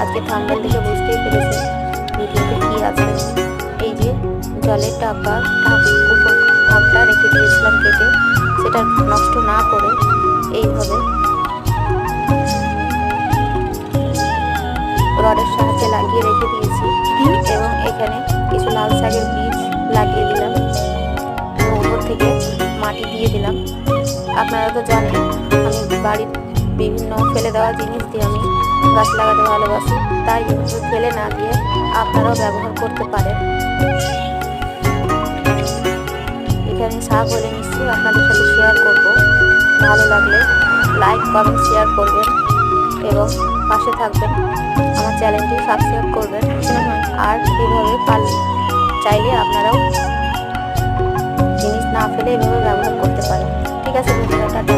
আজকে থাম্বনেল দেখে বুঝতেই পেরেছেন ভিডিওতে কি আছে। এই যে জলের ডাব্বা উপর ঢাকটা রেখে দিয়েছিলাম কেটে, সেটা নষ্ট না করে এইভাবে রডের সাহায্যে লাগিয়ে রেখে দিয়েছি এবং এখানে কিছু লাল শাকের বীজ লাগিয়ে দিলাম এবং উপর থেকে মাটি দিয়ে দিলাম। আপনারা তো জানেন আমি বাড়ির বিভিন্ন ফেলে দেওয়া জিনিস দিয়ে আমি গাছ লাগাতে ভালোবাসি, তাই এভাবে ফেলে না দিয়ে আপনারাও ব্যবহার করতে পারেন। এখানে শাক বলে নিচ্ছি, আপনাদের সাথে শেয়ার করব। ভালো লাগলে লাইক কমেন্ট শেয়ার করবেন এবং পাশে থাকবেন, আমার চ্যানেলটি সাবস্ক্রাইব করবেন। আর এভাবে চাইলে আপনারাও জিনিস না ফেলে এভাবে ব্যবহার করতে পারেন। ঠিক আছে বন্ধুরা, টাটা।